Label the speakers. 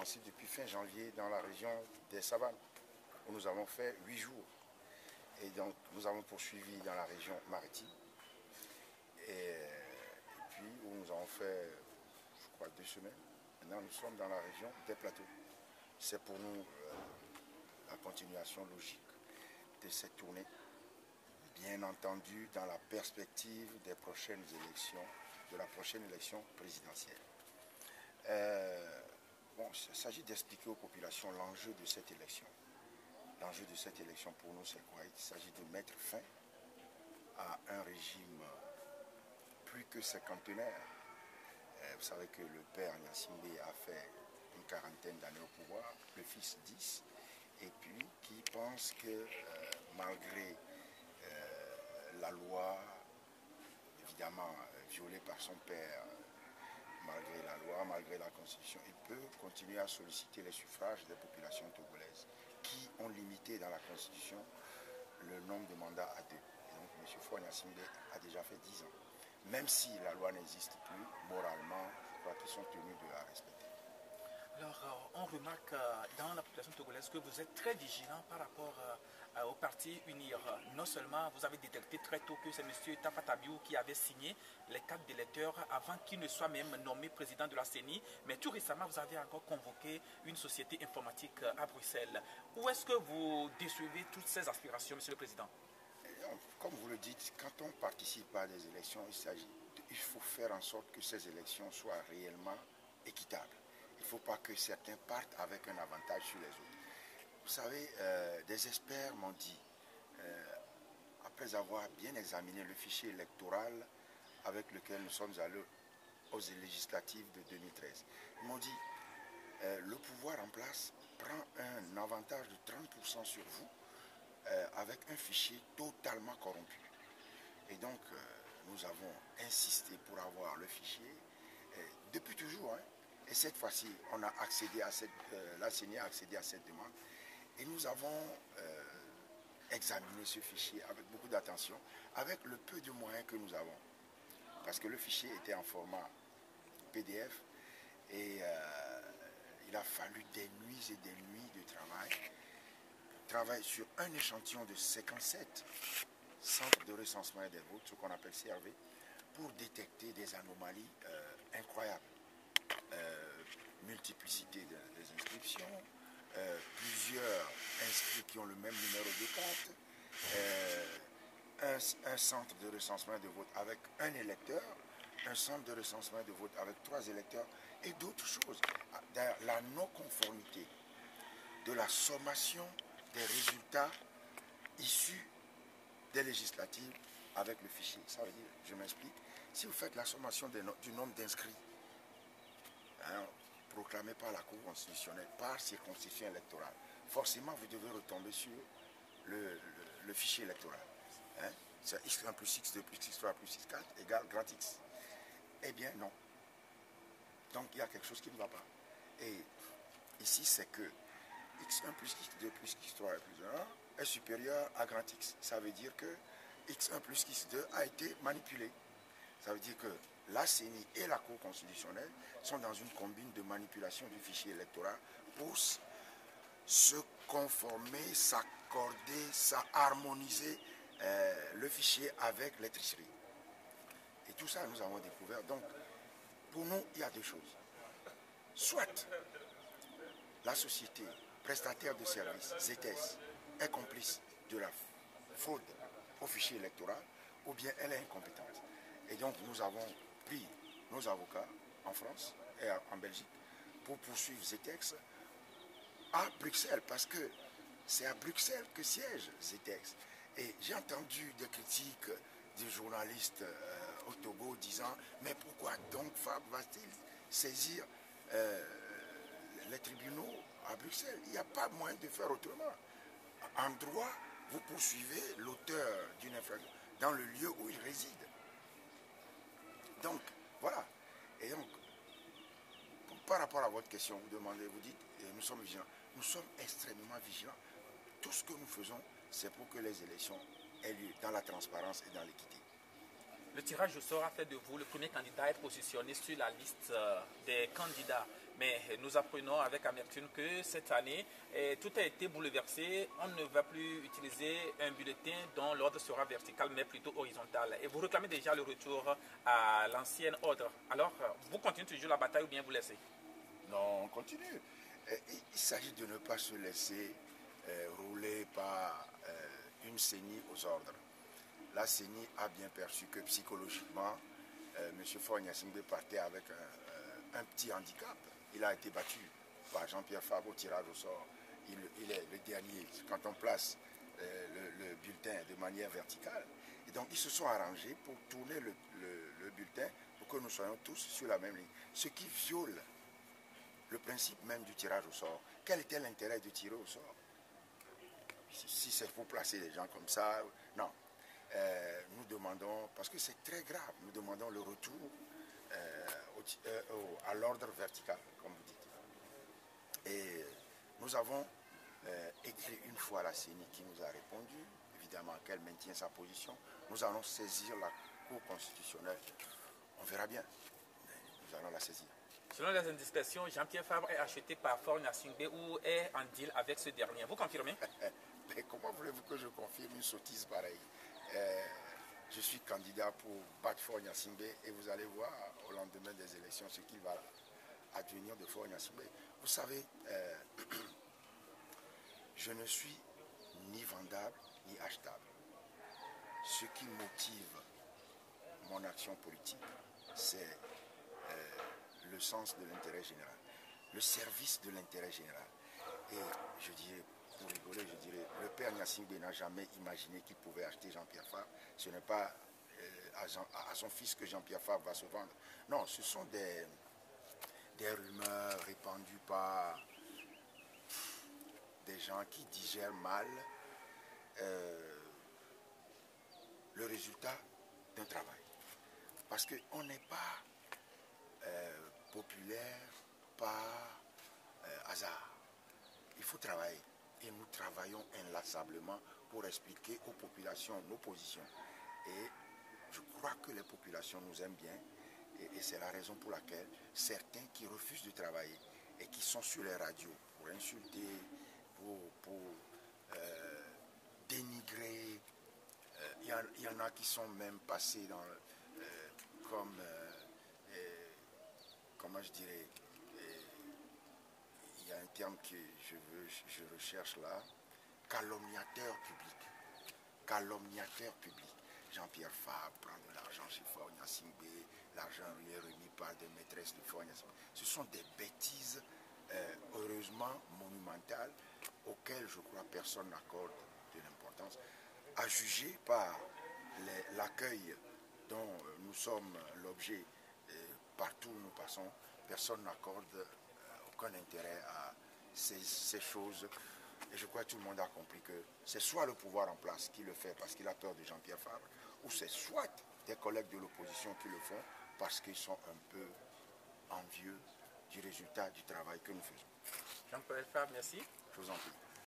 Speaker 1: commencé depuis fin janvier dans la région des Savanes, où nous avons fait 8 jours. Et donc, nous avons poursuivi dans la région maritime. Et puis, où nous avons fait, je crois, 2 semaines. Maintenant, nous sommes dans la région des plateaux. C'est pour nous la continuation logique de cette tournée. Bien entendu, dans la perspective des prochaines élections, de la prochaine élection présidentielle. Il s'agit d'expliquer aux populations l'enjeu de cette élection. L'enjeu de cette élection pour nous, c'est quoi? Il s'agit de mettre fin à un régime plus que cinquantenaire. Vous savez que le père Gnassingbé a fait une quarantaine d'années au pouvoir, le fils 10, et puis qui pense que malgré la loi, évidemment violée par son père, malgré la loi, malgré la Constitution, il peut continuer à solliciter les suffrages des populations togolaises qui ont limité dans la Constitution le nombre de mandats à 2. Et donc M. Faure Gnassingbé a déjà fait 10 ans. Même si la loi n'existe plus, moralement, je crois qu'ils sont tenus de la respecter.
Speaker 2: Alors, on remarque dans la population togolaise que vous êtes très vigilant par rapport au parti UNIR. Non seulement vous avez détecté très tôt que c'est M. Tafa Tabiou qui avait signé les cartes d'électeurs avant qu'il ne soit même nommé président de la CENI, mais tout récemment, vous avez encore convoqué une société informatique à Bruxelles. Où est-ce que vous décevez toutes ces aspirations, M. le Président?
Speaker 1: Comme vous le dites, quand on participe à des élections, il faut faire en sorte que ces élections soient réellement équitables. Il ne faut pas que certains partent avec un avantage sur les autres. Vous savez, des experts m'ont dit, après avoir bien examiné le fichier électoral avec lequel nous sommes allés aux législatives de 2013, ils m'ont dit, le pouvoir en place prend un avantage de 30% sur vous, avec un fichier totalement corrompu. Et donc, nous avons insisté pour avoir le fichier depuis toujours. Et cette fois-ci, on a accédé à la CENI a accédé à cette demande. Et nous avons examiné ce fichier avec beaucoup d'attention, avec le peu de moyens que nous avons. Parce que le fichier était en format PDF et il a fallu des nuits et des nuits de travail sur un échantillon de 57 centres de recensement des votes, ce qu'on appelle CRV, pour détecter des anomalies incroyables. Multiplicité des inscriptions, plusieurs inscrits qui ont le même numéro de carte, un centre de recensement de vote avec un électeur, un centre de recensement de vote avec 3 électeurs et d'autres choses. La non-conformité de la sommation des résultats issus des législatives avec le fichier. Ça veut dire, je m'explique, si vous faites la sommation du nombre d'inscrits proclamé par la Cour constitutionnelle, par circonscription électorale, forcément vous devez retomber sur le fichier électoral. C'est x1 plus x2 plus x3 plus x4 égale grand X. Eh bien non. Donc il y a quelque chose qui ne va pas. Et ici c'est que x1 plus x2 plus x3 plus 1 est supérieur à grand X. Ça veut dire que x1 plus x2 a été manipulé. Ça veut dire que la CENI et la Cour constitutionnelle sont dans une combine de manipulation du fichier électoral pour se conformer, s'accorder, harmoniser le fichier avec les tricheries. Et tout ça, nous avons découvert. Donc, pour nous, il y a 2 choses. Soit la société prestataire de services, ZTS, est complice de la fraude au fichier électoral, ou bien elle est incompétente. Et donc, nous avons pris nos avocats en France et en Belgique pour poursuivre ZTEX à Bruxelles, parce que c'est à Bruxelles que siège ZTEX. Et j'ai entendu des critiques des journalistes au Togo disant « Mais pourquoi donc FAB va-t-il saisir les tribunaux à Bruxelles? Il n'y a pas moyen de faire autrement. En droit, vous poursuivez l'auteur d'une infraction dans le lieu où il réside. Donc, voilà. Et donc, par rapport à votre question, vous demandez, vous dites, nous sommes vigilants. Nous sommes extrêmement vigilants. Tout ce que nous faisons, c'est pour que les élections aient lieu dans la transparence et dans l'équité.
Speaker 2: Le tirage au sort a fait de vous le premier candidat à être positionné sur la liste des candidats. Mais nous apprenons avec amertume que cette année, tout a été bouleversé. On ne va plus utiliser un bulletin dont l'ordre sera vertical, mais plutôt horizontal. Et vous réclamez déjà le retour à l'ancien ordre. Alors, vous continuez toujours la bataille ou bien vous laissez?
Speaker 1: Non, on continue. Il s'agit de ne pas se laisser rouler par une CENI aux ordres. La CENI a bien perçu que psychologiquement, M. Faure Gnassingbé partait avec un petit handicap. Il a été battu par Jean-Pierre Fabre au tirage au sort. Il est le dernier quand on place le bulletin de manière verticale. Et donc ils se sont arrangés pour tourner le bulletin pour que nous soyons tous sur la même ligne. Ce qui viole le principe même du tirage au sort. Quel était l'intérêt de tirer au sort? Si c'est pour placer des gens comme ça, non. Nous demandons, parce que c'est très grave, nous demandons le retour à l'ordre vertical, comme vous dites. Et nous avons écrit une fois à la CENI qui nous a répondu, évidemment qu'elle maintient sa position. Nous allons saisir la Cour constitutionnelle. On verra bien, mais nous allons la saisir.
Speaker 2: Selon les indiscrétions, Jean-Pierre Fabre est acheté par Faure Gnassingbé ou est en deal avec ce dernier. Vous confirmez?
Speaker 1: Mais comment voulez-vous que je confirme une sottise pareille? Je suis candidat pour battre Faure Gnassingbé et vous allez voir au lendemain des élections ce qu'il va advenir de Faure Gnassingbé. Vous savez, je ne suis ni vendable ni achetable. Ce qui motive mon action politique, c'est le sens de l'intérêt général, le service de l'intérêt général. Et je dirais, pour rigoler, je dirais, le père Gnassingbé n'a jamais imaginé qu'il pouvait acheter Jean-Pierre Fabre. Ce n'est pas à son fils que Jean-Pierre Fabre va se vendre. Non, ce sont des rumeurs répandues par des gens qui digèrent mal le résultat d'un travail. Parce qu'on n'est pas populaire par hasard. Il faut travailler. Et nous travaillons inlassablement pour expliquer aux populations nos positions. Et je crois que les populations nous aiment bien. Et c'est la raison pour laquelle certains qui refusent de travailler et qui sont sur les radios pour insulter, pour dénigrer, il y en a qui sont même passés dans, comme, comment je dirais, il y a un terme que je recherche là, calomniateur public. Calomniateur public. Jean-Pierre Fabre prend de l'argent chez Faure Gnassingbé, l'argent lui est remis par des maîtresses de Faure Gnassingbé. Ce sont des bêtises heureusement monumentales auxquelles je crois personne n'accorde de l'importance. À juger par l'accueil dont nous sommes l'objet partout où nous passons, personne n'accorde aucun intérêt à ces choses. Et je crois que tout le monde a compris que c'est soit le pouvoir en place qui le fait parce qu'il a peur de Jean-Pierre Fabre, ou c'est soit des collègues de l'opposition qui le font parce qu'ils sont un peu envieux du résultat du travail que nous faisons.
Speaker 2: Jean-Pierre Fabre, merci.
Speaker 1: Je vous en prie.